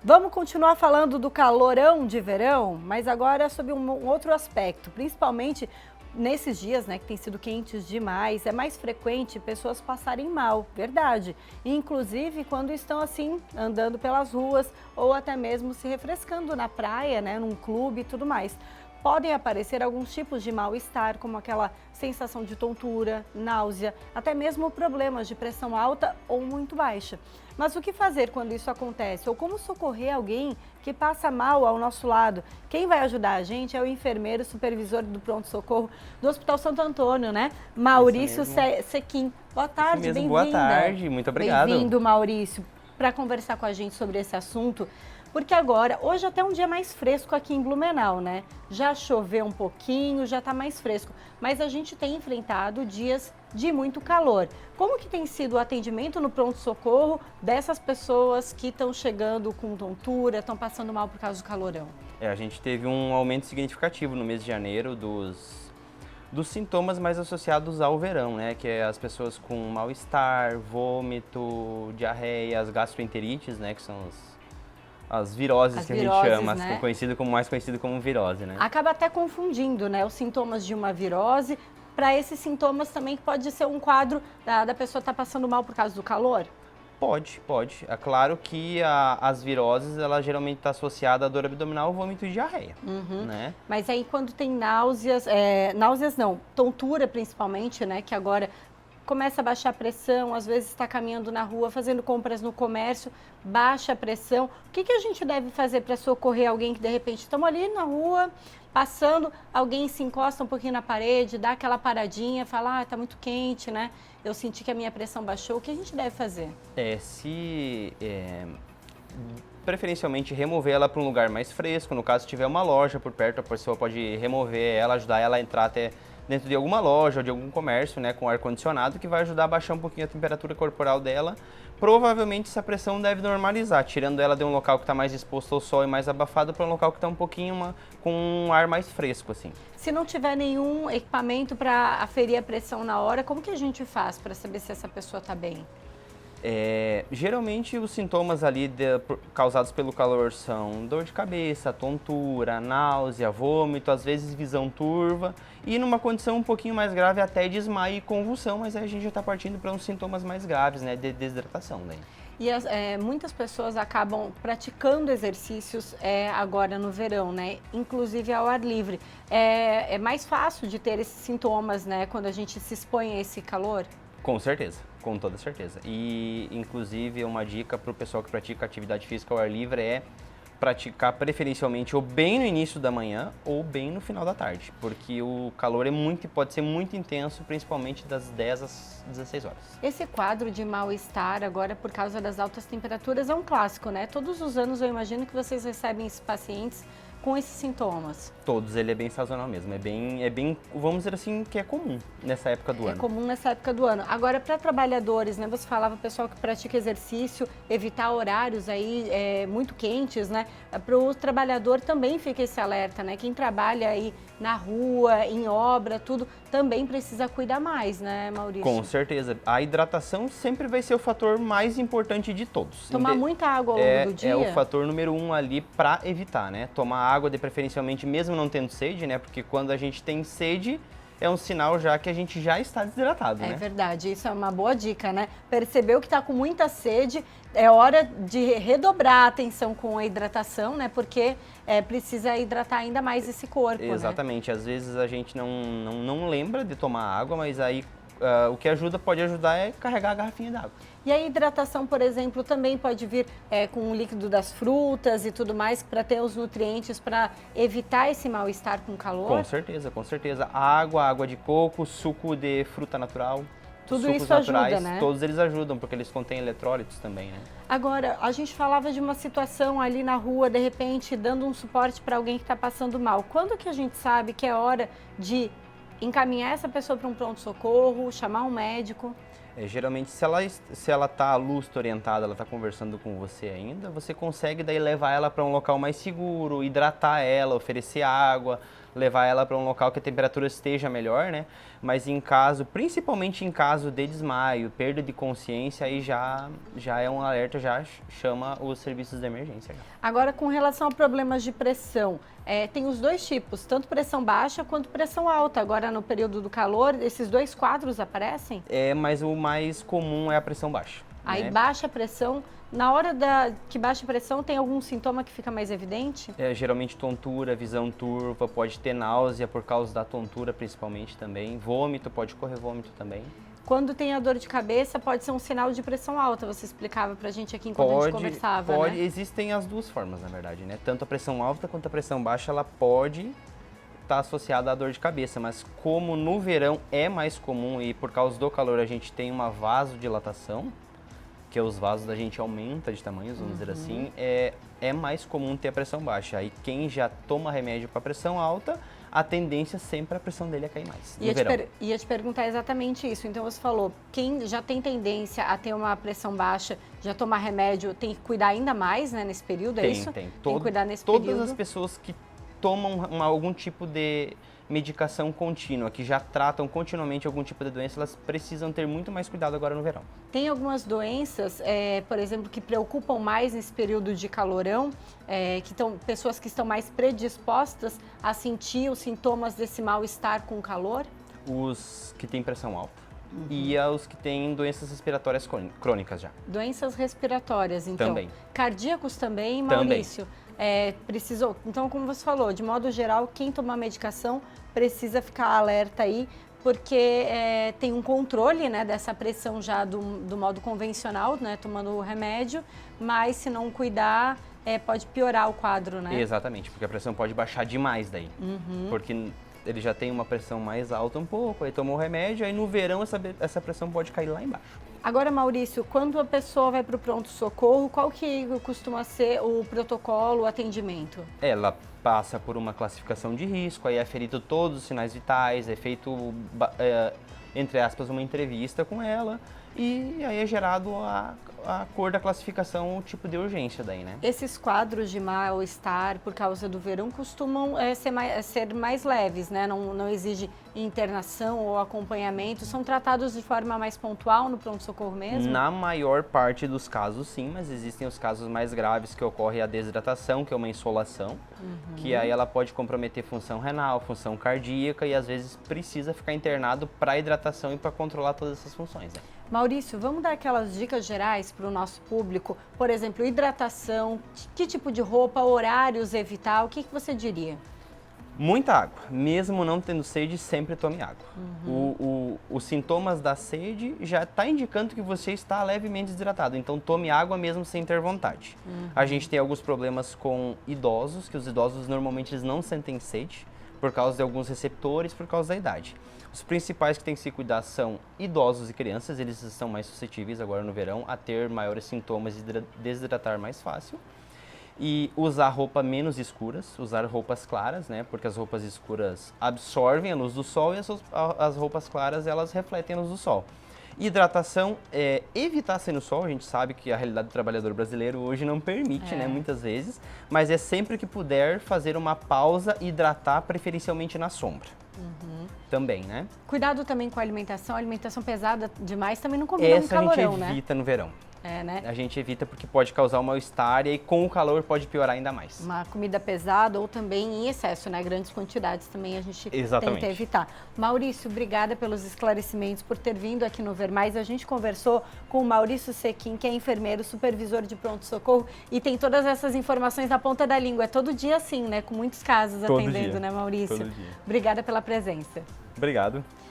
Vamos continuar falando do calorão de verão, mas agora sobre um outro aspecto, principalmente nesses dias, né, que tem sido quentes demais, é mais frequente pessoas passarem mal, verdade. Inclusive quando estão assim, andando pelas ruas ou até mesmo se refrescando na praia, né, num clube e tudo mais. Podem aparecer alguns tipos de mal-estar, como aquela sensação de tontura, náusea, até mesmo problemas de pressão alta ou muito baixa. Mas o que fazer quando isso acontece? Ou como socorrer alguém que passa mal ao nosso lado? Quem vai ajudar a gente é o enfermeiro supervisor do pronto-socorro do Hospital Santo Antônio, né? Maurício Sequim. Boa tarde, bem-vinda. Boa tarde, muito obrigado. Bem-vindo, Maurício, para conversar com a gente sobre esse assunto. Porque agora, hoje até um dia mais fresco aqui em Blumenau, né? Já choveu um pouquinho, já tá mais fresco, mas a gente tem enfrentado dias de muito calor. Como que tem sido o atendimento no pronto-socorro dessas pessoas que estão chegando com tontura, estão passando mal por causa do calorão? A gente teve um aumento significativo no mês de janeiro dos sintomas mais associados ao verão, né? Que é as pessoas com mal-estar, vômito, diarreia, as gastroenterites, né? Que são as viroses que a gente chama, né? Mais conhecido como virose, né? Acaba até confundindo, né, os sintomas de uma virose para esses sintomas também que pode ser um quadro da pessoa estar passando mal por causa do calor? Pode. É claro que as viroses, ela geralmente está associada à dor abdominal, vômito e diarreia, né? Mas aí quando tem náuseas, tontura principalmente, né, que agora começa a baixar a pressão, às vezes está caminhando na rua, fazendo compras no comércio, baixa a pressão. O que a gente deve fazer para socorrer alguém que de repente estamos ali na rua, passando, alguém se encosta um pouquinho na parede, dá aquela paradinha, fala, está muito quente, né? Eu senti que a minha pressão baixou. O que a gente deve fazer? Preferencialmente remover ela para um lugar mais fresco. No caso, se tiver uma loja por perto, a pessoa pode remover ela, ajudar ela a entrar até dentro de alguma loja ou de algum comércio, né, com ar-condicionado, que vai ajudar a baixar um pouquinho a temperatura corporal dela. Provavelmente essa pressão deve normalizar, tirando ela de um local que está mais exposto ao sol e mais abafado para um local que está um pouquinho com um ar mais fresco, assim. Se não tiver nenhum equipamento para aferir a pressão na hora, como que a gente faz para saber se essa pessoa está bem? Geralmente os sintomas ali causados pelo calor são dor de cabeça, tontura, náusea, vômito, às vezes visão turva e numa condição um pouquinho mais grave até desmaio e convulsão, mas aí a gente já está partindo para uns sintomas mais graves, né, de desidratação daí. E muitas pessoas acabam praticando exercícios agora no verão, né? Inclusive ao ar livre. É mais fácil de ter esses sintomas, né, quando a gente se expõe a esse calor? Com certeza, com toda certeza. E, inclusive, uma dica para o pessoal que pratica atividade física ao ar livre é praticar preferencialmente ou bem no início da manhã ou bem no final da tarde, porque o calor pode ser muito intenso, principalmente das 10 às 16 horas. Esse quadro de mal-estar agora por causa das altas temperaturas é um clássico, né? Todos os anos eu imagino que vocês recebem esses pacientes com esses sintomas. Todos, ele é bem sazonal mesmo, é bem, vamos dizer assim, que é comum nessa época do ano. É comum nessa época do ano. Agora, para trabalhadores, né, você falava, pessoal que pratica exercício, evitar horários aí muito quentes, né? Para o trabalhador também fica esse alerta, né? Quem trabalha aí na rua, em obra, tudo, também precisa cuidar mais, né, Maurício? Com certeza. A hidratação sempre vai ser o fator mais importante de todos. Tomar muita água ao longo do dia? É o fator número 1 ali para evitar, né? Tomar água preferencialmente mesmo não tendo sede, né? Porque quando a gente tem sede, é um sinal já que a gente já está desidratado, né? É verdade, isso é uma boa dica, né? Percebeu que está com muita sede, é hora de redobrar a atenção com a hidratação, né? Porque precisa hidratar ainda mais esse corpo, exatamente, né? Às vezes a gente não lembra de tomar água, mas aí o que pode ajudar é carregar a garrafinha d'água. E a hidratação, por exemplo, também pode vir com o líquido das frutas e tudo mais para ter os nutrientes para evitar esse mal-estar com calor? Com certeza, com certeza. Água de coco, suco de fruta natural. Tudo isso ajuda, né? Todos eles ajudam, porque eles contêm eletrólitos também, né? Agora, a gente falava de uma situação ali na rua, de repente, dando um suporte para alguém que está passando mal. Quando que a gente sabe que é hora de encaminhar essa pessoa para um pronto-socorro, chamar um médico? Geralmente, se ela está lúcida, orientada, ela está conversando com você ainda, você consegue daí levar ela para um local mais seguro, hidratar ela, oferecer água, levar ela para um local que a temperatura esteja melhor, né? Mas em caso, principalmente em caso de desmaio, perda de consciência, aí já é um alerta, já chama os serviços de emergência. Agora, com relação a problemas de pressão, tem os dois tipos, tanto pressão baixa quanto pressão alta. Agora, no período do calor, esses dois quadros aparecem? Mas o mais comum é a pressão baixa. Aí, né? baixa pressão, na hora que baixa a pressão, tem algum sintoma que fica mais evidente? Geralmente tontura, visão turva, pode ter náusea por causa da tontura principalmente também. Vômito, pode correr vômito também. Quando tem a dor de cabeça, pode ser um sinal de pressão alta, você explicava pra gente aqui enquanto a gente conversava, né? Existem as duas formas, na verdade, né? Tanto a pressão alta quanto a pressão baixa, ela pode estar associada à dor de cabeça, mas como no verão é mais comum e por causa do calor a gente tem uma vasodilatação, que os vasos da gente aumenta de tamanhos, vamos dizer assim, é mais comum ter a pressão baixa. Aí quem já toma remédio para pressão alta, a tendência sempre a pressão dele é cair mais, no verão. Ia te perguntar exatamente isso. Então você falou, quem já tem tendência a ter uma pressão baixa, já tomar remédio, tem que cuidar ainda mais, né, nesse período, é isso? Tem que cuidar nesse período. Todas as pessoas que tomam algum tipo de medicação contínua, que já tratam continuamente algum tipo de doença, elas precisam ter muito mais cuidado agora no verão. Tem algumas doenças, por exemplo, que preocupam mais nesse período de calorão, pessoas que estão mais predispostas a sentir os sintomas desse mal-estar com o calor? Os que têm pressão alta. E os que têm doenças respiratórias crônicas já. Doenças respiratórias, então. Também. Cardíacos também, Maurício? Também. Então, como você falou, de modo geral, quem tomar medicação precisa ficar alerta aí, porque tem um controle, né, dessa pressão já do modo convencional, né, tomando o remédio, mas se não cuidar, pode piorar o quadro, né? Exatamente, porque a pressão pode baixar demais daí, porque ele já tem uma pressão mais alta um pouco, aí tomou o remédio, aí no verão essa pressão pode cair lá embaixo. Agora, Maurício, quando a pessoa vai para o pronto-socorro, qual que costuma ser o protocolo, o atendimento? Ela passa por uma classificação de risco, aí é ferido todos os sinais vitais, é feito, entre aspas, uma entrevista com ela, e aí é gerado a cor da classificação, o tipo de urgência daí, né? Esses quadros de mal-estar por causa do verão costumam ser mais leves, né? Não exige internação ou acompanhamento, são tratados de forma mais pontual no pronto-socorro mesmo? Na maior parte dos casos, sim, mas existem os casos mais graves que ocorre a desidratação, que é uma insolação, que aí ela pode comprometer função renal, função cardíaca e às vezes precisa ficar internado para hidratação e para controlar todas essas funções, né? Maurício, vamos dar aquelas dicas gerais para o nosso público? Por exemplo, hidratação, que tipo de roupa, horários evitar, o que você diria? Muita água. Mesmo não tendo sede, sempre tome água. Os sintomas da sede já está indicando que você está levemente desidratado, então tome água mesmo sem ter vontade. A gente tem alguns problemas com idosos, que os idosos normalmente eles não sentem sede, por causa de alguns receptores, por causa da idade. Os principais que tem que se cuidar são idosos e crianças, eles estão mais suscetíveis agora no verão a ter maiores sintomas e desidratar mais fácil. E usar roupa menos escuras, usar roupas claras, né? Porque as roupas escuras absorvem a luz do sol e as roupas claras elas refletem a luz do sol. Hidratação, evitar sair no sol, a gente sabe que a realidade do trabalhador brasileiro hoje não permite, né, muitas vezes, mas é sempre que puder fazer uma pausa e hidratar, preferencialmente na sombra. Também, né? Cuidado também com a alimentação pesada demais também não combina com calorão, né? Essa a gente evita no verão. Né? A gente evita porque pode causar um mal-estar e aí, com o calor pode piorar ainda mais. Uma comida pesada ou também em excesso, né? Grandes quantidades também a gente tenta evitar. Maurício, obrigada pelos esclarecimentos, por ter vindo aqui no Ver Mais. A gente conversou com o Maurício Sequim, que é enfermeiro, supervisor de pronto-socorro e tem todas essas informações na ponta da língua. É todo dia assim, né? Com muitos casos atendendo, né, Maurício? Todo dia. Obrigada pela presença. Obrigado.